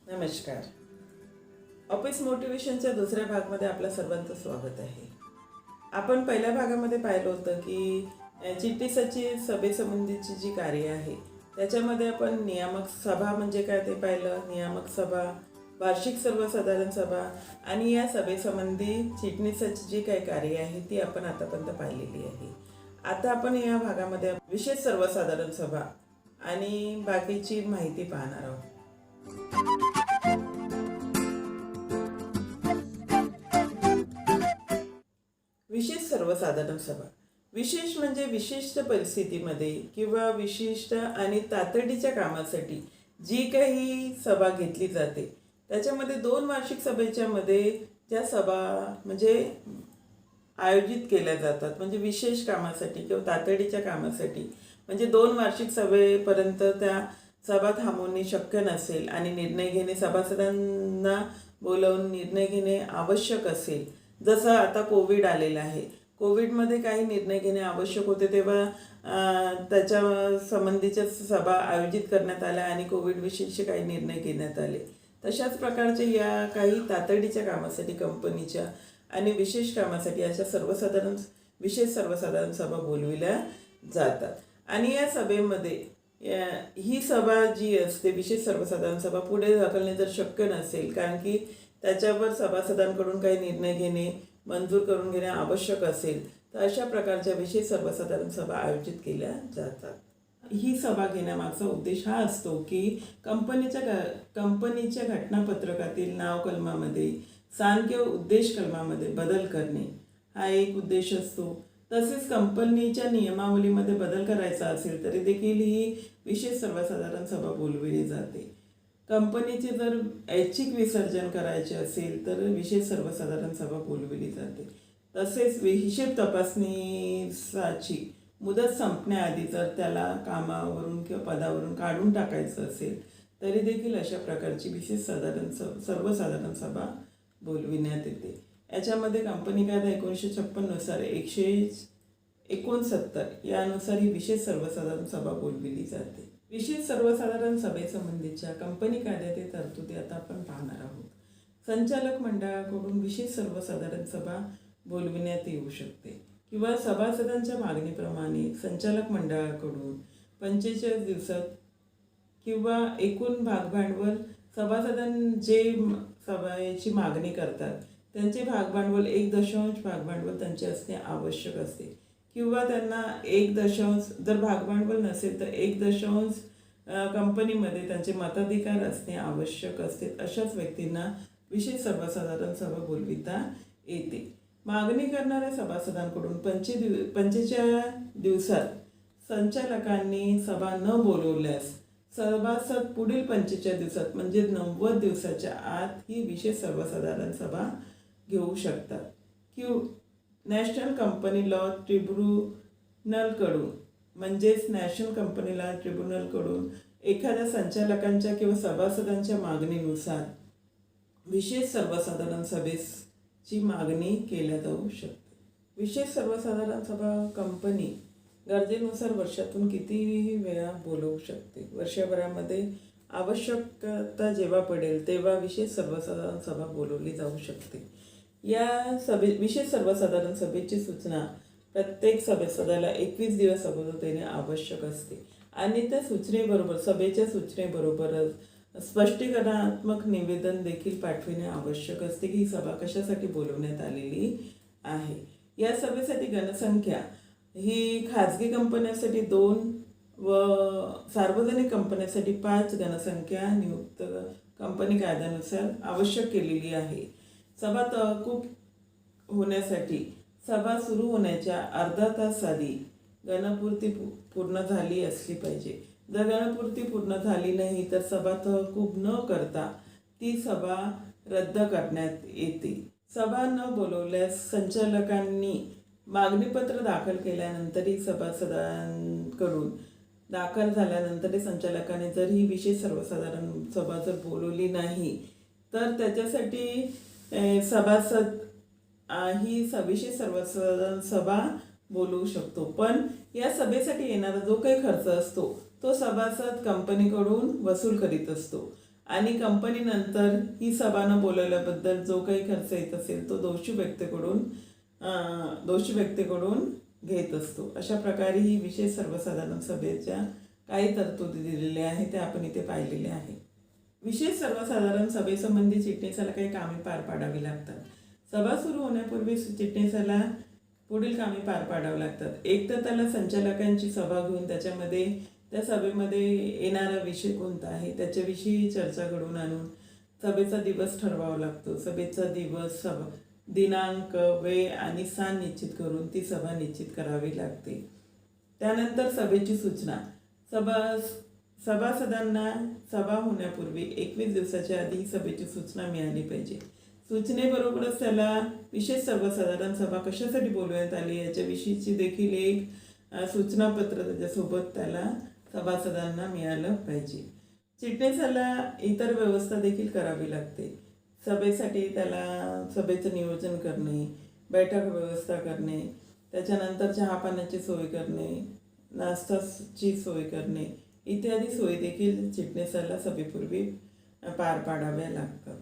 नमस्कार. ऑफिस मोटिवेशनच्या दुसऱ्या भागामध्ये आपल्या सर्वांचं स्वागत आहे. आपण पहिल्या भागामध्ये पाहिलं होतं की चिठ्ठी सचिव सभेसंबंधीची जी कार्य आहे त्याच्यामध्ये आपण नियामक सभा म्हणजे काय ते पाहिलं. नियामक सभा, वार्षिक सर्वसाधारण सभा आणि या सभेसंबंधी चिटणीसाची जी काही कार्य आहे ती आपण आतापर्यंत पाहिलेली आहे. आता आपण या भागामध्ये विशेष सर्वसाधारण सभा आणि बाकीची माहिती पाहणार आहोत. विशेष सर्वसाधारण सभा विशेष म्हणजे विशिष्ट परिस्थितीमध्ये किंवा विशिष्ट आणि तातडीच्या कामासाठी जी काही सभा घेतली जाते त्याच्यामध्ये 2 वार्षिक सभेच्या मध्ये ज्या सभा म्हणजे आयोजित केल्या जातात म्हणजे विशेष कामासाठी किंवा तातडीच्या कामासाठी म्हणजे 2 वार्षिक सभेपर्यंत त्या सभा थांबवणे शक्य नसेल आणि निर्णय घेणे सभासदांना बोलावून निर्णय घेणे आवश्यक असेल. जसं आता कोविड आलेलं आहे, कोविडमध्ये काही निर्णय घेणे आवश्यक होते तेव्हा त्याच्या संबंधीच्या सभा आयोजित करण्यात आल्या आणि कोविडविषयीचे काही निर्णय घेण्यात आले. तशाच प्रकारचे या काही तातडीच्या कामासाठी कंपनीच्या आणि विशेष कामासाठी अशा विशेष सर्वसाधारण सभा बोलविल्या जातात. आणि या सभेमध्ये ही सभा जी असते विशेष सर्वसाधारण सभा पुढे ढकलणे जर शक्य नसेल कारण की त्याच्यावर सभासदांकडून काही निर्णय घेणे मंजूर करून घेणे आवश्यक असेल तर अशा प्रकारच्या विशेष सर्वसाधारण सभा आयोजित केल्या जातात. ही सभा घेण्यामागचा उद्देश हा असतो की कंपनीच्या घटनापत्रकातील नाव कलमामध्ये स्थान किंवा उद्देश कलमामध्ये बदल करणे हा एक उद्देश असतो. तसेच कंपनीच्या नियमावलीमध्ये बदल करायचा असेल तरी देखील ही विशेष सर्वसाधारण सभा बोलविली जाते. कंपनीचे जर ऐच्छिक विसर्जन करायचे असेल तर विशेष सर्वसाधारण सभा बोलविली जाते. तसेच हिशेब तपासणीची मुदत संपण्याआधी जर त्याला कामावरून किंवा पदावरून काढून टाकायचं असेल तरी देखील अशा प्रकारची विशेष सर्वसाधारण सभा बोलविण्यात येते. याच्यामध्ये कंपनी कायदा 1956 नुसार 169 यानुसार ही विशेष सर्वसाधारण सभा बोलविली जाते. विशेष सर्वसाधारण सभेसंबंधीच्या कंपनी कायद्यातील तरतुदी आता आपण पाहणार आहोत. संचालक मंडळाकडून विशेष सर्वसाधारण सभा बोलविण्यात येऊ शकते किंवा सभासदांच्या मागणीप्रमाणे संचालक मंडळाकडून 45 दिवसात किंवा एकूण भागभांडवल सभासदां जे सभेची मागणी करतात त्यांचे भागभांडवल 1 भागभांडवल त्यांचे असणे आवश्यक असते किंवा त्यांना 1 जर भागभांडवल नसेल तर 1 कंपनीमध्ये त्यांचे मताधिकार असणे आवश्यक असते. अशाच व्यक्तींना विशेष सर्वसाधारण सभा बोलविता येते. मागणी करणाऱ्या सभासदांकडून 45 दिवसात संचालकांनी सभा न बोलवल्यास सभासद पुढील 45 दिवसात म्हणजे 90 दिवसाच्या आत ही विशेष सर्वसाधारण सभा घेऊ शकतात. नॅशनल कंपनी लॉ ट्रिब्युनलकडून म्हणजेच नॅशनल कंपनी लॉ ट्रिब्युनलकडून एखाद्या संचालकांच्या किंवा सभासदांच्या मागणीनुसार विशेष सर्वसाधारण सभेची मागणी केल्या जाऊ शकते. विशेष सर्वसाधारण सभा कंपनी गरजेनुसार वर्षातून कितीही वेळा बोलवू शकते. वर्षभरामध्ये आवश्यकता जेव्हा पडेल तेव्हा विशेष सर्वसाधारण सभा बोलवली जाऊ शकते. या विशेष सर्वसाधारण सभेची सूचना प्रत्येक सभासदाला 21 दिवस अगोदर देणे आवश्यक असते आणि त्या सभेच्या सूचनेबरोबरच स्पष्टीकरणात्मक निवेदन देखील पाठविणे आवश्यक असते की ही सभा कशासाठी बोलवण्यात आलेली आहे. या सभेसाठी गणसंख्या ही खाजगी कंपन्यांसाठी 2 व सार्वजनिक कंपन्यांसाठी 5 गणसंख्या नियुक्त कंपनी कायद्यानुसार आवश्यक केलेली आहे. सभा तहकूब होण्यासाठी सभा सुरू होण्याच्या अर्धा तास आधी गणपूर्ती पूर्ण झाली असली पाहिजे. जर गणपूर्ती पूर्ण झाली नाही तर सभा तहकूब न करता ती सभा रद्द करण्यात येते. सभा न बोलवल्यास संचालकांनी मागणीपत्र दाखल केल्यानंतरही सभासदांकडून दाखल झाल्यानंतरही संचालकाने जर ही विशेष सर्वसाधारण सभा जर बोलवली नाही तर त्याच्यासाठी सभासद ही विशेष सर्वसाधारण सभा बोलवू शकतो. पण या सभेसाठी येणारा जो काही खर्च असतो तो सभासद कंपनीकडून वसूल करीत असतो आणि कंपनीनंतर ही सभा न बोलवल्याबद्दल जो काही खर्च येत असेल तो दोषी व्यक्तीकडून घेत असतो. अशा प्रकारे ही विशेष सर्वसाधारण सभेच्या काही तरतुदी दिलेल्या आहेत त्या आपण इथे पाहिलेल्या आहे. विशेष सर्वसाधारण सभेसंबंधी चिटणीसाला काही कामे पार पाडावी लागतात. सभा सुरू होण्यापूर्वी चिटणीसाला पुढील कामे पार पाडावी लागतात. एक तर त्याला संचालकांची सभा घेऊन त्याच्यामध्ये त्या सभेमध्ये येणारा विषय कोणता आहे त्याच्याविषयी चर्चा घडवून आणून सभेचा दिवस ठरवावा लागतो. सभेचा दिवस, दिनांक, वेळ आणि स्थान निश्चित करून ती सभा निश्चित करावी लागते. त्यानंतर सभेची सूचना. सभासदांना सभा होण्यापूर्वी 21 दिवसाच्या आधी सभेची सूचना मिळाली पाहिजे. सूचनेबरोबरच त्याला विशेष सर्वसाधारण सभा कशासाठी बोलवण्यात आली याच्याविषयीची देखील एक सूचनापत्र त्याच्यासोबत त्याला सभासदांना मिळालं पाहिजे. चिटणीसाला इतर व्यवस्था देखील करावी लागते. सभेसाठी त्याला सभेचं नियोजन करणे, बैठक व्यवस्था करणे, त्याच्यानंतर चहा पाण्याची सोय करणे, नाश्त्याची सोय करणे इत्यादी सोयी देखील चिटणीसाला सभेपूर्वी पार पाडाव्या लागतात.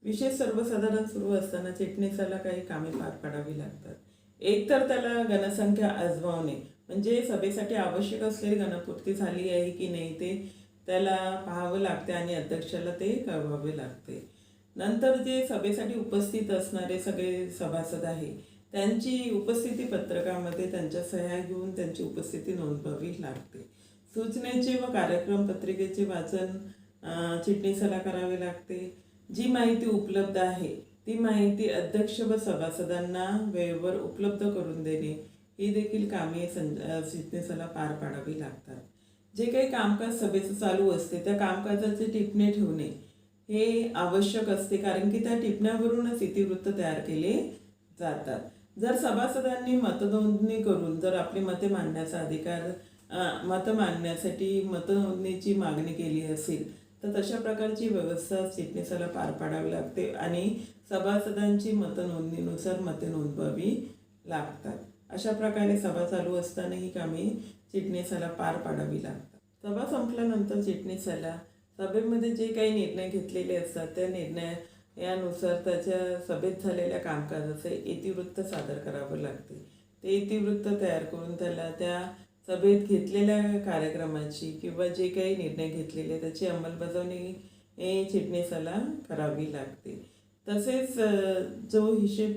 विशेष सर्वसाधारण सुरू असताना चिटणीसाला काही कामे पार पाडावी लागतात. एक तर त्याला गणसंख्या आजमावणे, म्हणजे सभेसाठी आवश्यक असलेली गणपूर्ती झाली आहे की नाही ते त्याला पाहावं लागते आणि अध्यक्षाला ते कळवावे लागते. नंतर जे सभेसाठी उपस्थित असणारे सगळे सभासद आहे त्यांची उपस्थिती पत्रकामध्ये त्यांच्या सह्या घेऊन त्यांची उपस्थिती नोंदवावी लागते. सूचनेचे व कार्यक्रम पत्रिकेचे वाचन चिटणीसाला करावे लागते. जी माहिती उपलब्ध आहे ती माहिती अध्यक्ष व सभासदांना वेळेवर उपलब्ध करून देणे ही देखील कामे चिटणीसाला पार पाडावी लागतात. जे काही कामकाज सभेचं चालू असते त्या कामकाजाचे टिपणे ठेवणे हे आवश्यक असते, कारण की त्या टिपण्यावरूनच इतिवृत्त तयार केले जातात. जर सभासदांनी मतनोंदणी करून जर आपली मते मांडण्याचा अधिकार मतं मांडण्यासाठी मतनोंदणीची मागणी केली असेल तर तशा प्रकारची व्यवस्था चिटणीसाला पार पाडावी लागते आणि सभासदांची मतनोंदणीनुसार मते नोंदवावी लागतात. अशा प्रकारे सभा चालू असताना ही कामे चिटणीसाला पार पाडावी लागतात. सभा संपल्यानंतर चिटणीसाला सभेमध्ये जे काही निर्णय घेतलेले असतात त्या निर्णयानुसार त्याच्या सभेत झालेल्या कामकाजाचे इतिवृत्त सादर करावं लागते. ते इतिवृत्त तयार करून त्याला त्या सभेत घेतलेल्या कार्यक्रमाची किंवा जे काही निर्णय घेतलेले त्याची अंमलबजावणी चिटणीसाला करावी लागते. तसेच जो हिशेब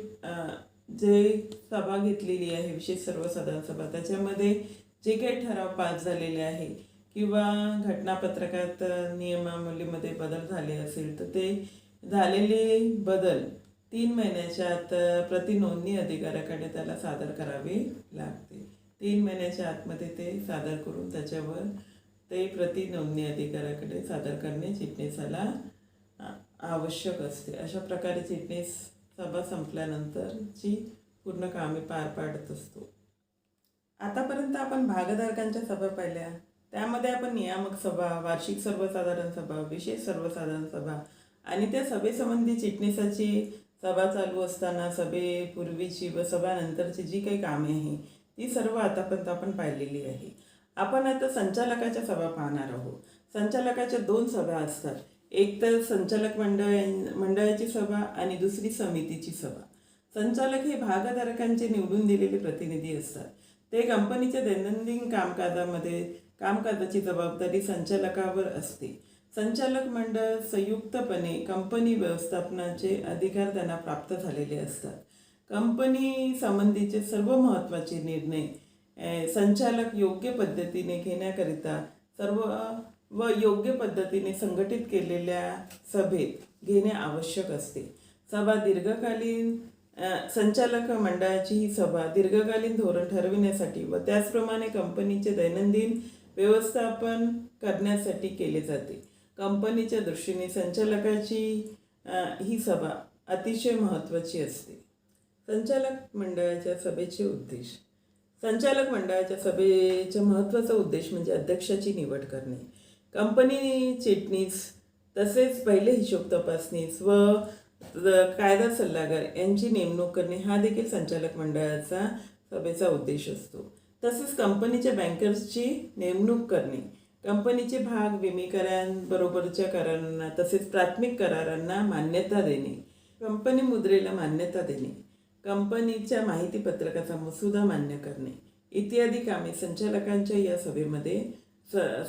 जे सभा घेतलेली आहे विशेष सर्वसाधारण सभा त्याच्यामध्ये जे काही ठराव पास झालेले आहे किंवा घटनापत्रकात नियमावलीमध्ये बदल झाले असेल तर ते झालेले बदल 3 महिन्याच्या आत प्रतिनोंदणी अधिकाऱ्याकडे त्याला सादर करावे लागते. 3 महिन्याच्या आतमध्ये ते सादर करून त्याच्यावर ते प्रतिनोंदणी अधिकाऱ्याकडे सादर करणे चिटणीसाला आवश्यक असते. अशा प्रकारे चिटणीस सभा संपल्यानंतरची पूर्ण कामे पार पाडत असतो. आतापर्यंत आपण भागधारकांच्या सभा पाहिल्या. त्यामध्ये आपण नियामक सभा, वार्षिक सर्वसाधारण सभा, विशेष सर्वसाधारण सभा आणि त्या सभेसंबंधी चिटणीसाची सभा चालू असताना सभेपूर्वीची व सभानंतरची जी काही कामे आहे ती सर्व आतापर्यंत आपण पाहिलेली आहे. आपण आता संचालकाच्या सभा पाहणार आहोत. संचालकाच्या 2 सभा असतात. एक तर संचालक मंडळाची सभा आणि दुसरी समितीची सभा. संचालक हे भागधारकांचे निवडून दिलेले प्रतिनिधी असतात. ते कंपनीच्या दैनंदिन कामकाजाची जबाबदारी संचालकावर असते. संचालक मंडळ संयुक्तपणे कंपनी व्यवस्थापनाचे अधिकार त्यांना प्राप्त झालेले असतात. कंपनी संबंधीचे सर्व महत्त्वाचे निर्णय संचालक योग्य पद्धतीने घेण्याकरिता व योग्य पद्धतीने संघटित केलेल्या सभेत घेणे आवश्यक असते. संचालक मंडळाची ही सभा दीर्घकालीन धोरण ठरविण्यासाठी व त्याचप्रमाणे कंपनीचे दैनंदिन व्यवस्थापन करण्यासाठी केले जाते. कंपनीच्या दृष्टीने संचालकाची ही सभा अतिशय महत्त्वाची असते. संचालक मंडळाच्या सभेचे उद्देश. संचालक मंडळाच्या सभेचा महत्त्वाचा उद्देश म्हणजे अध्यक्षाची निवड करणे, कंपनी चिटणीस तसेच पहिले हिशोब तपासणीस व कायदा सल्लागार यांची नेमणूक करणे हा देखील संचालक मंडळाचा सभेचा उद्देश असतो. तसेच कंपनीच्या बँकर्सची नेमणूक करणे, कंपनीचे भाग विमेकरांबरोबरच्या करारांना तसेच प्राथमिक करारांना मान्यता देणे, कंपनी मुद्रेला मान्यता देणे, कंपनीच्या माहिती पत्रकाचा मसुदा मान्य करणे इत्यादी कामे संचालकांच्या या सभेमध्ये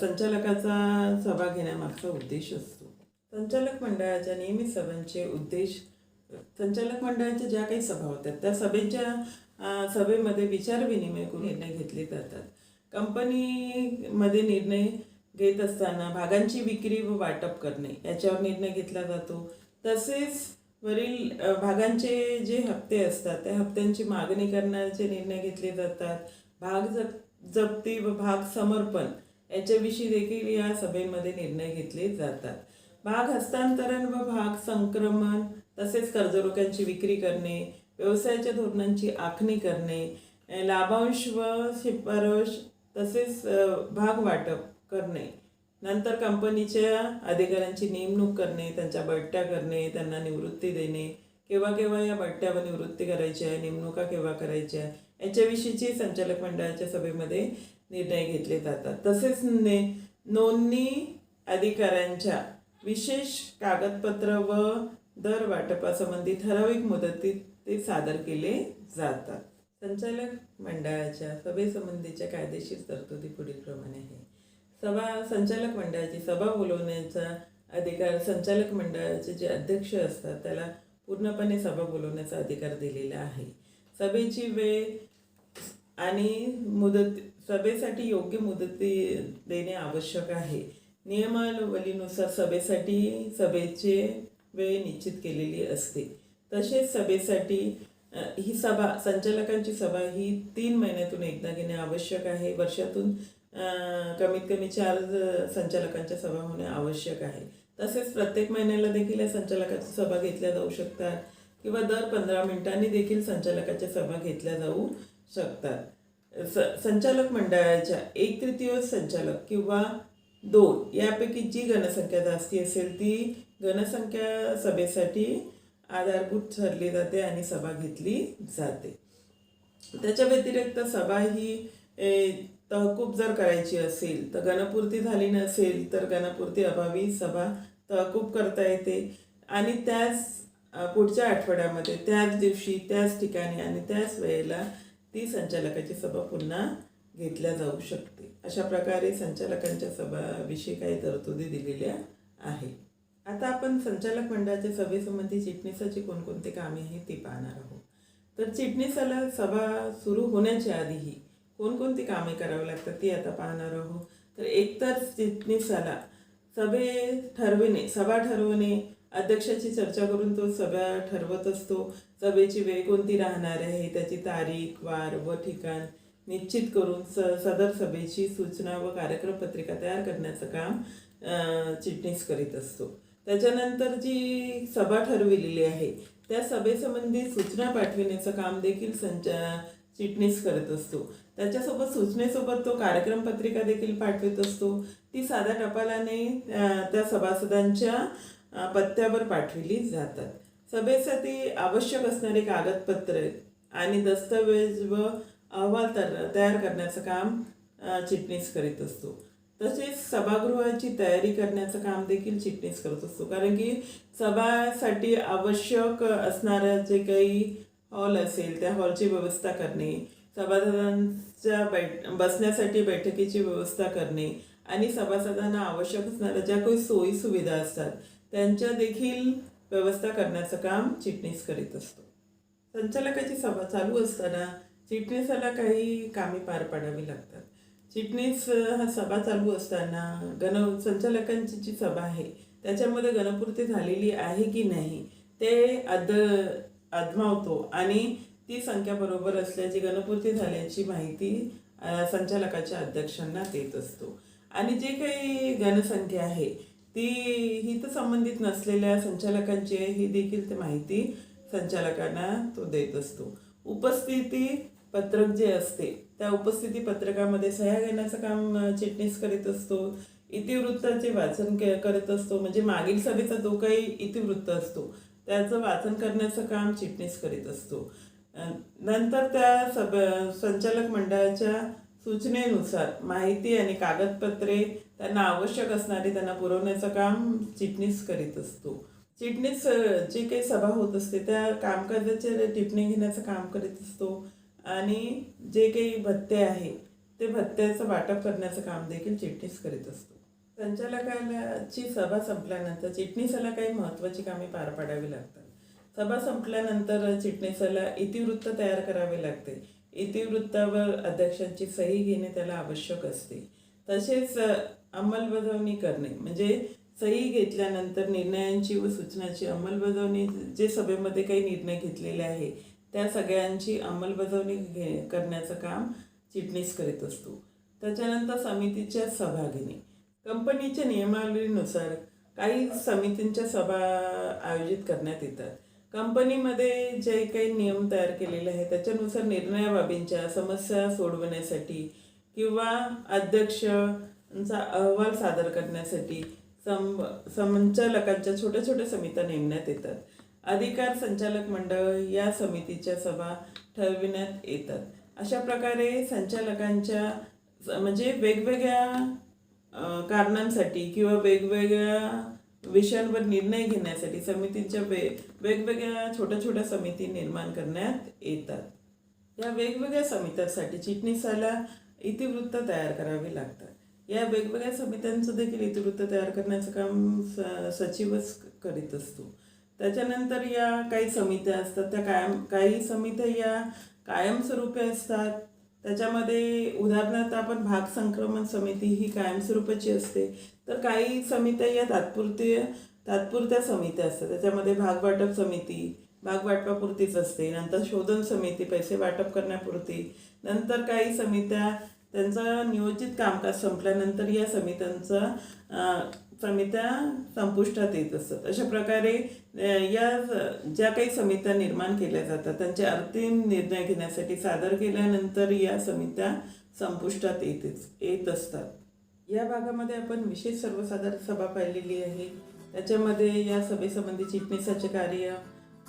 संचालकाचा सभा घेण्यामागचा उद्देश असतो. संचालक मंडळाच्या नियमित सभांचे उद्देश संचालक मंडळाच्या ज्या काही सभा होतात त्या सभेमध्ये विचारविनिमय करून निर्णय घेतले जातात. कंपनीमध्ये निर्णय घेत असताना भागांची विक्री व वाटप करणे याच्यावर निर्णय घेतला जातो. तसेच वरील भागांचे जे हप्ते असतात त्या हप्त्यांची मागणी करण्याचे निर्णय घेतले जातात. भाग जप्ती व भाग समर्पण याच्याविषयी देखील या सभेमध्ये निर्णय घेतले जातात. भाग हस्तांतरण व भाग संक्रमण तसेच कर्जरोख्यांची विक्री करणे, व्यवसायाच्या धोरणांची आखणी करणे, लाभांश व शिफारस तसेच भाग वाटप करणे, नंतर कंपनीच्या अधिकाऱ्यांची नेमणूक करणे, त्यांच्या बढत्या करणे, त्यांना निवृत्ती देणे, केव्हा केव्हा या बढत्या व निवृत्ती करायच्या, नेमणुका केव्हा करायच्या याच्याविषयीची संचालक मंडळाच्या सभेमध्ये निर्णय घेतले जातात. तसेच नोंदणी अधिकाऱ्यांच्या विशेष कागदपत्र व दर वाटपासंबंधी ठराविक मुदतीत ते सादर केले जातात. संचालक मंडळाच्या सभेसंबंधीच्या कायदेशीर तरतुदी पुढीलप्रमाणे आहे. संचालक मंडळाची सभा बोलवण्याचा अधिकार संचालक मंडळाचे जे अध्यक्ष असतात त्याला पूर्णपणे सभा बोलवण्याचा अधिकार दिलेला आहे. सभेची वेळ आणि मुदत सभेसाठी योग्य मुदती देणे आवश्यक आहे. नियमावलीनुसार सभेचे वेळ निश्चित केलेली असते. तसेच सभेसाठी ही सभा संचालकांची सभा ही 3 महिन्यातून एकदा घेणे आवश्यक आहे. वर्षातून कमीत कमी 4 संचालकांच्या सभा होणे आवश्यक आहे. तसेच प्रत्येक महिन्याला देखील या संचालकाची सभा घेतल्या जाऊ शकतात किंवा दर 15 मिनिटांनी देखील संचालकाच्या सभा घेतल्या जाऊ शकतात. संचालक मंडळाच्या 1/3 संचालक किंवा 2 यापैकी जी गणसंख्या जास्ती असेल ती गणसंख्या सभेसाठी आधारभूत ठरली जाते आणि सभा घेतली जाते. त्याच्या व्यतिरिक्त सभा ही तहकूब जर करायची असेल तर गणपूर्ती झाली नसेल तर गणपूर्ती अभावी सभा तहकूब करता येते आणि त्याच पुढच्या आठवड्यामध्ये त्याच दिवशी त्याच ठिकाणी आणि त्याच वेळेला ती संचालकाची सभा पुन्हा घेतल्या जाऊ शकते. अशा प्रकारे संचालकांच्या सभाविषयी काही तरतुदी दिलेल्या आहे. आता आपण संचालक मंडळाच्या सभेसंबंधी चिटणीसाची कोणकोणती कामे आहेत ती पाहणार आहोत. तर चिटणीसाला सभा सुरू होण्याच्या आधीही कोणकोणती कामे करावी लागतात ती आता पाहणार आहोत. तर एकतर चिटणीसाला सभा ठरवणे, अध्यक्षाची चर्चा करून तो सभा ठरवत असतो. सभेची वेळ कोणती राहणार आहे त्याची तारीख, वार व ठिकाण निश्चित करून सदर सभेची सूचना व कार्यक्रम पत्रिका तयार करण्याचं काम चिटणीस करीत असतो. त्याच्यानंतर जी सभा ठरविलेली आहे त्या सभेसंबंधी सूचना पाठविण्याचं काम देखील चिटणीस करत असतो. त्याच्यासोबत सूचनेसोबत तो कार्यक्रम पत्रिका देखील पाठवत असतो. ती साध्या टपालाने त्या सभासदांच्या पत्त्यावर पाठविली जातात. सभेसाठी आवश्यक असणारे कागदपत्रे आणि दस्तऐवज व अहवाल तयार करण्याचं काम चिटणीस करीत असतो. तसेच सभागृहाची तयारी करण्याचं काम देखील चिटणीस करत असतो. कारण की सभासाठी आवश्यक असणारं जे काही हॉल असेल त्या हॉलची व्यवस्था करणे, सभासदांच्या बसण्यासाठी बैठकीची व्यवस्था करणे आणि सभासदांना आवश्यक असणाऱ्या ज्या काही सोयी सुविधा असतात त्यांच्या देखील व्यवस्था करण्याचं काम चिटणीस करीत असतो. संचालकाची सभा चालू असताना चिटणीसाला काही कामे पार पाडावी लागतात. चिटणीस हा सभा चालू असताना संचालकांची जी सभा आहे त्याच्यामध्ये गणपूर्ती झालेली आहे की नाही ते आजमावतो आणि ती संख्या बरोबर असल्याची गणपूर्ती झाल्याची माहिती संचालकाच्या अध्यक्षांना देत असतो. आणि जे काही गणसंख्या आहे ती हित संबंधित नसलेल्या संचालकांची आहे ही देखील ती माहिती संचालकांना तो देत असतो. उपस्थिती पत्रक जे असते त्या उपस्थिती पत्रकामध्ये सह्या घेण्याचं काम चिटणीस करीत असतो. इतिवृत्ताचे वाचन करत असतो. म्हणजे मागील सभेचा जो काही इतिवृत्त असतो त्याचं वाचन करण्याचं काम चिटणीस करीत असतो. नंतर त्या संचालक मंडळाच्या सूचनेनुसार माहिती आणि कागदपत्रे त्यांना आवश्यक असणारी त्यांना पुरवण्याचं काम चिटणीस करीत असतो. चिटणीस जी काही सभा होत असते त्या कामकाजाचे टिपणे घेण्याचं काम करीत असतो आणि जे काही भत्ते आहे ते भत्त्याचं वाटप करण्याचं काम देखील चिटणीस करीत असतो. संचालकाची सभा संपल्यानंतर चिटणीसाला काही महत्त्वाची कामे पार पाडावी लागतात. सभा संपल्यानंतर चिटणीसाला इतिवृत्त तयार करावे लागते. इतिवृत्तावर अध्यक्षांची सही घेणे त्याला आवश्यक असते. तसेच अंमलबजावणी करणे म्हणजे सही घेतल्यानंतर निर्णयांची व सूचनांची अंमलबजावणी, जे सभेमध्ये काही निर्णय घेतलेले आहे त्या सगळ्यांची अंमलबजावणी करण्याचं काम चिटणीस करीत असतो. त्याच्यानंतर समितीच्या सभा घेणे. कंपनीच्या नियमावलीनुसार काही समितींच्या सभा आयोजित करण्यात येतात. कंपनीमध्ये जे काही नियम तयार केलेले आहेत त्याच्यानुसार निर्णयाबाबींच्या समस्या सोडवण्यासाठी किंवा अध्यक्षांचा अहवाल सादर करण्यासाठी संचालकांच्या छोट्या छोट्या समित्या नेमण्यात येतात. अधिकार संचालक मंडळ या समितीच्या सभा ठरविण्यात येतात. अशा प्रकारे संचालकांच्या म्हणजे वेगवेगळ्या कारणांसाठी किंवा वेगवेगळ्या विषयांवर निर्णय घेण्यासाठी समितींच्या वेगवेगळ्या छोट्या छोट्या समिती निर्माण करण्यात येतात. या वेगवेगळ्या समित्यांसाठी चिटणीसाला इतिवृत्त तयार करावे लागतात. या वेगवेगळ्या समित्यांचं देखील इतिवृत्त तयार करण्याचं काम सचिवच करीत असतो. त्याच्यानंतर या काही समित्या असतात त्या काही समित्या या कायमस्वरूपी असतात. त्याच्यामध्ये उदाहरणार्थ आपण भाग संक्रमण समिती ही कायमस्वरूपाची असते, तर काही समित्या या तात्पुरत्या समित्या असतात. त्याच्यामध्ये भागवाटप समिती भागवाटपापुरतीच असते. नंतर शोधन समिती पैसे वाटप करण्यापुरती. नंतर काही समित्या त्यांचं नियोजित कामकाज संपल्यानंतर या समित्या संपुष्टात येत असतात. अशा प्रकारे या ज्या काही समित्या निर्माण केल्या जातात त्यांचे अंतिम निर्णय घेण्यासाठी सादर केल्यानंतर या समित्या संपुष्टात येत असतात. या भागामध्ये आपण विशेष सर्वसाधारण सभा पाहिलेली आहे. त्याच्यामध्ये या सभेसंबंधी चिटणीसाचे कार्य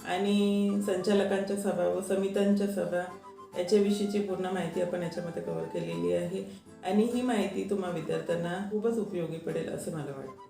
आणि संचालकांच्या सभा व समित्यांच्या सभा याच्याविषयीची पूर्ण माहिती आपण याच्यामध्ये कव्हर केलेली आहे आणि ही माहिती तुम्हा विद्यार्थ्यांना खूपच उपयोगी पडेल असं मला वाटतं.